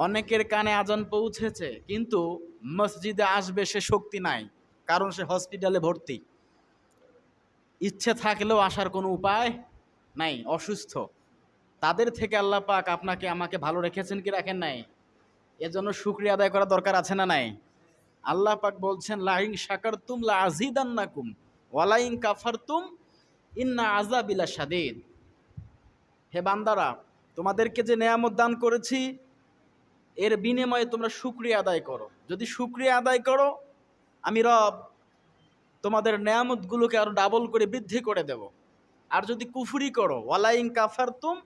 অনেকের কানে আজান পৌঁছেছে, কিন্তু মসজিদে আসবে সে শক্তি নাই, কারণ সে হসপিটালে ভর্তি। ইচ্ছে থাকলেও আসার কোনো উপায় নাই, অসুস্থ। তাদের থেকে আল্লাহ পাক আপনাকে আমাকে ভালো রেখেছেন কি রাখেন নাই? এজন্য শুকরিয়া আদায় করা দরকার আছে না নাই? আল্লাহ পাক বলছেন, লাইন শাকারতুম লা আজিদান্নাকুম ওয়ালাইন কাফারতুম ইন্না আযাবিলা শাদীদ। হে বান্দারা, তোমাদেরকে যে নেয়ামত দান করেছি এর বিনিময়ে তোমরা শুকরিয়া আদায় করো। যদি শুকরিয়া আদায় করো, আমি রব তোমাদের নেয়ামতগুলোকে আরো ডাবল করে বৃদ্ধি করে দেব। আর যদি কুফরি করো, ওয়ালাইন কাফারতুম,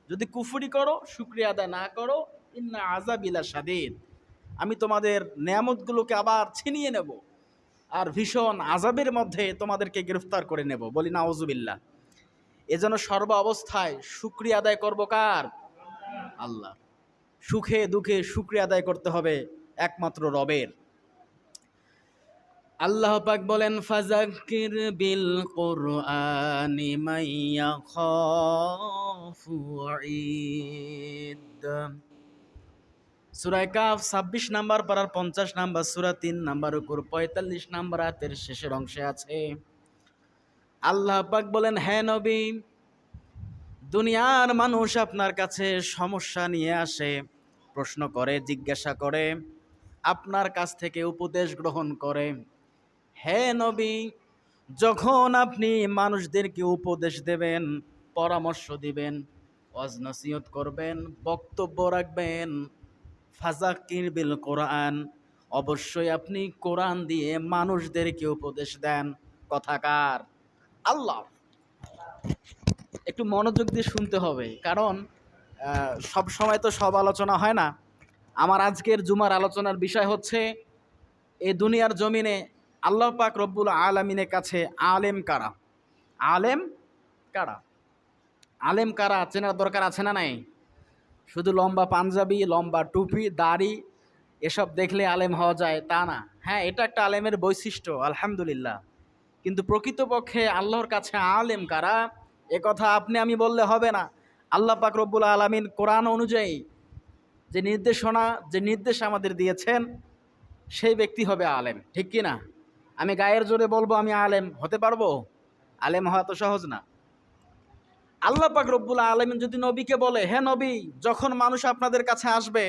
যদি কুফরি করো, শুকরিয়া আদায় না করো, ইন্না আযাবিলা শাদীদ, আমি তোমাদের নেয়ামতগুলোকে আবার ছিনিয়ে নেব আর ভীষণ আযাবের মধ্যে তোমাদেরকে গ্রেফতার করে নেব। বলি নাউজুবিল্লাহ। এজন্য সর্ব অবস্থায় শুকরিয়া আদায় করব কার? আল্লাহ। সুখে দুঃখে শুকরিয়া আদায় করতে হবে একমাত্র রবের। আল্লাহ পাক বলেন, ফাযাক্কির বিল কুরআনি মাইয়া খাফু ঈদ। সূরা কাফ ২৬ নাম্বার পারার ৫০ নাম্বার সূরা ৩ নাম্বার উপর ৪৫ নাম্বার আয়াতের শেষের অংশে আছে। আল্লাহ পাক বলেন, হে নবী, দুনিয়ার মানুষ আপনার কাছে সমস্যা নিয়ে আসে, প্রশ্ন করে, জিজ্ঞাসা করে, আপনার কাছ থেকে উপদেশ গ্রহণ করে। হে নবী, যখন আপনি মানুষদেরকে উপদেশ দেবেন, পরামর্শ দিবেন, ওয়াজ নসিহত করবেন, বক্তব্য রাখবেন, ফাযাক্কির বিল কোরআন, অবশ্যই আপনি কোরআন দিয়ে মানুষদেরকে উপদেশ দেন। কথাকার আল্লাহ। একটু মনোযোগ দিয়ে শুনতে হবে, কারণ সব সময় তো সব আলোচনা হয় না। আমার আজকের জুমার আলোচনার বিষয় হচ্ছে, এই দুনিয়ার জমিনে আল্লাহ পাক রব্বুল আলামিনের কাছে আলেম কারা? আলেম কারা? আলেম কারা চেনার দরকার আছে না নাই? শুধু লম্বা পাঞ্জাবি, লম্বা টুপি, দাড়ি এসব দেখলে আলেম হওয়া যায় তা না। হ্যাঁ, এটা একটা আলেমের বৈশিষ্ট্য, আলহামদুলিল্লাহ। কিন্তু প্রকৃতপক্ষে আল্লাহর কাছে আলেম কারা, এ কথা আপনি আমি বললে হবে না। আল্লাহ পাক রব্বুল আলামিন কোরআন অনুযায়ী যে নির্দেশনা, যে নির্দেশ আমাদের দিয়েছেন, সেই ব্যক্তি হবে আলেম। ঠিক কি না? আমি গায়ের জোরে বলবো আমি আলেম হতে পারবো? আলেম হওয়া তো সহজ না। আল্লাহ পাক রব্বুল আলামিন যদি নবীকে বলে, হে নবী, যখন মানুষ আপনাদের কাছে আসবে,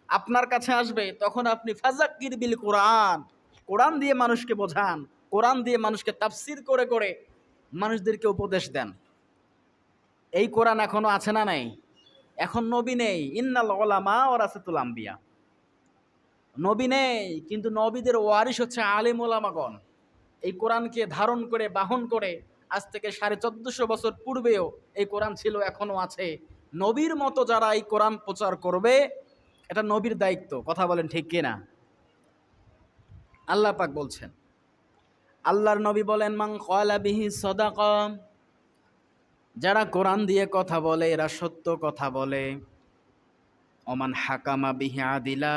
আপনার কাছে আসবে, তখন আপনি ফাযাক্কির বিল কোরআন, কোরআন দিয়ে মানুষকে বোঝান, কোরআন দিয়ে মানুষকে তাফসীর করে করে মানুষদেরকে উপদেশ দেন। এই কোরআন এখনো আছে না নাই? এখন নবী নেই, ইন্নাল উলামা ওয়ারাসাতুল আম্বিয়া। নবী নেই, কিন্তু নবীদের ওয়ারিস হচ্ছে আলিম ওলামাগণ। এই কোরআনকে ধারণ করে, বাহন করে আজ থেকে ১৪৫০ বছর পূর্বেও এই কোরআন ছিল, এখনো আছে। নবীর মতো যারা এই কোরআন প্রচার করবে, এটা নবীর দায়িত্ব। কথা বলেন ঠিক কিনা? আল্লাহ পাক বলছেন, আল্লাহর নবী বলেন, মান ক্বালা বিহি সাদাকা, যারা কোরআন দিয়ে কথা বলে এরা সত্য কথা বলে। ওমান হাকামা বিহি আদিলা,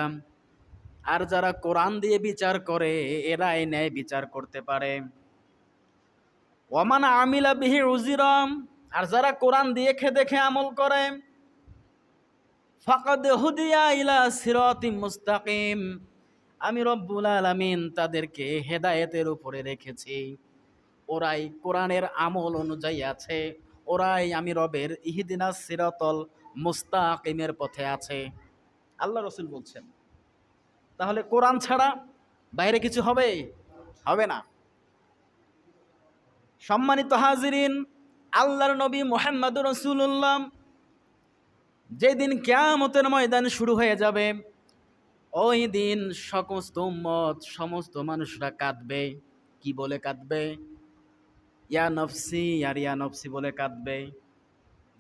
আর যারা কোরআন দিয়ে বিচার করে এরাই ন্যায় বিচার করতে পারে। ওমান আমিলা বিহি উজিরাম, আর যারা কোরআন দিয়ে দেখে আমল করে, ফাকাদ হুদিয়া ইলা সিরাতিম মুস্তাকিম, আমি রব্বুল আলামিন তাদেরকে হেদায়েতের উপরে রেখেছি। ওরাই কোরআনের আমল অনুযায়ী আছে, ওরাই আমি রবের ইহদিনাস সিরাতল মুস্তাকিমের পথে আছে। আল্লাহ রাসূল বলছেন। তাহলে কোরআন ছাড়া বাইরে কিছু হবে? হবে না। সম্মানিত হাজিরিন, আল্লাহর নবী মুহাম্মদুর রাসূলুল্লাহ, যেদিন কিয়ামতের ময়দান শুরু হয়ে যাবে, ওই দিন সমস্ত উম্মত, সমস্ত মানুষরা কাঁদবে। কি বলে কাঁদবে? ইয়া নফসি আর ইয়া নফসি বলে কাঁদবে।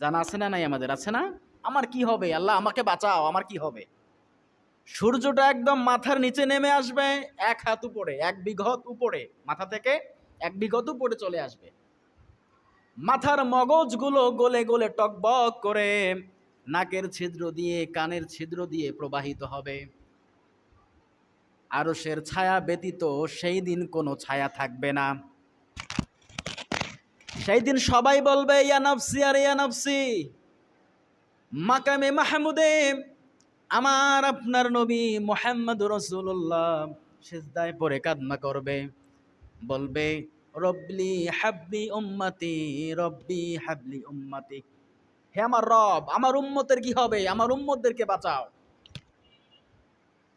জানা আছে না নাই? আমাদের আছে না? আমার কি হবে আল্লাহ, আমাকে বাঁচাও, আমার কি হবে? সূর্যটা একদম মাথার নিচে নেমে আসবে, ১ হাত উপরে, ১ বিঘত উপরে, মাথা থেকে ১ বিঘত উপরে চলে আসবে। মাথার মগজগুলো গলে গলে টকবক করে নাকের ছিদ্র দিয়ে, কানের ছিদ্র দিয়ে প্রবাহিত হবে। আরশের ছায়া ব্যতীত সেই দিন কোনো ছায়া থাকবে না। সেই দিন সবাই বলবে ইয়া নফসি আর ইয়া নফসি। মাকামে মাহমুদে আমার আপনার নবী মুহাম্মদুর রাসূলুল্লাহ সিজদায় পড়ে কান্না করবে, বলবে রব্বি হাবলি উম্মতি, রব্বি হাবলি উম্মতি। হে আমার রব, আমার উম্মতের কি হবে? আমার উম্মতদেরকে বাঁচাও।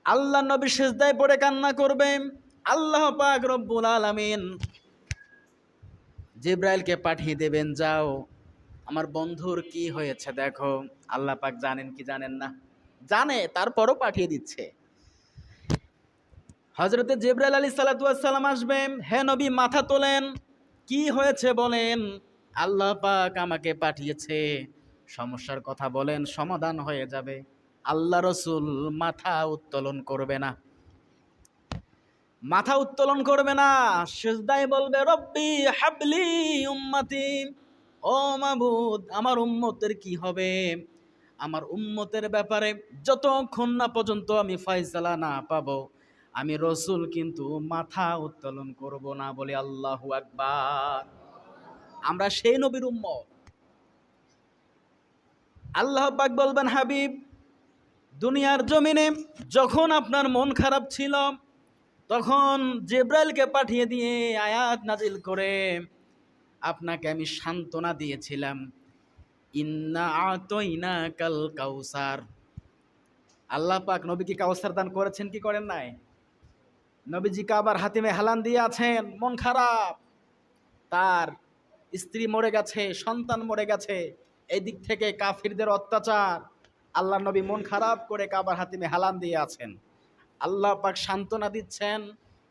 আল্লাহ নবী সিজদায় পড়ে কান্না করবে। আল্লাহ পাক রব্বুল আলামিন জিব্রাইলকে পাঠিয়ে দেবেন, যাও আমার বন্ধুর কি হয়েছে দেখো। আল্লাহ পাক জানেন কি জানেন না? জানে, তারপরও পাঠিয়ে দিচ্ছে। হযরতে জিবরাইল আলাইহিস সালাতু ওয়াস সালাম আসবেন। হে নবী, মাথা তোলেন, কি হয়েছে বলেন। আল্লাহ পাক আমাকে পাঠিয়েছে, সমস্যার কথা বলেন, সমাধান হয়ে যাবে। আল্লাহ রসুল মাথা উত্তোলন করবে না, মাথা উত্তোলন করবে না, সিজদায় বলবে রব্বি হাবলি উম্মতি, ও মাবুদ আমার উম্মতের কি হবে? আমার উম্মতের ব্যাপারে যতক্ষণ না পর্যন্ত আমি ফয়সালা না পাবো, আমি রসুল কিন্তু মাথা উত্তোলন করব না। বলে আল্লাহু আকবার। আমরা সেই নবীর উম্মত। আল্লাহ পাক বলবেন, হাবিব দুনিয়ার জমিনে যখন আপনার মন খারাপ ছিল, তখন জিব্রাইলকে পাঠিয়ে দিয়ে আয়াত নাজিল করে আপনাকে আমি সান্ত্বনা দিয়েছিলাম। ইন্না আতইনা কাল কাউসার। আল্লাহ পাক নবীকে কাউসার দান করেছেন কি করেন নাই? নবীজি কাবার হাতিমে হালান দিয়ে আছেন, মন খারাপ, তার স্ত্রী মরে গেছে, সন্তান মরে গেছে, এই দিক থেকে কাফিরদের অত্যাচার। আল্লাহ নবী মন খারাপ করে কাবার হাতিমে হালান দিয়ে আছেন। আল্লাহ পাক সান্ত্বনা দিচ্ছেন,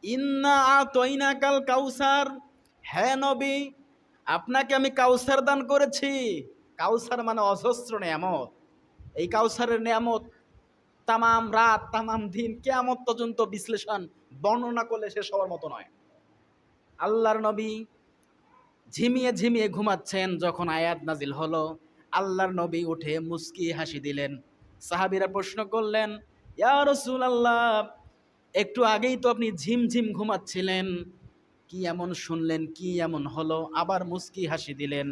ইন্না আতইনা কাল কাউসার, হ্যাঁ নবী আপনাকে আমি কাউসার দান করেছি। কাউসার মানে অজস্র নেয়ামত। এই কাউসারের নেয়ামত তামাম রাত তামাম দিন কিয়ামত পর্যন্ত বিশ্লেষণ বর্ণনা করলে শেষ হওয়ার মতো নয়। আল্লাহর নবী ঝিমিয়ে ঝিমিয়ে ঘুমাচ্ছেন, যখন আয়াত নাজিল হলো আল্লাহর নবী উঠে মুস্কি হাসি দিলেন। সাহাবীরা প্রশ্ন করলেন, ইয়া রাসূলুল্লাহ একটু আগেই তো আপনি ঝিমঝিম ঘুমাচ্ছিলেন, কি এমন শুনলেন, কি এমন হলো আবার মুস্কি হাসি দিলেন?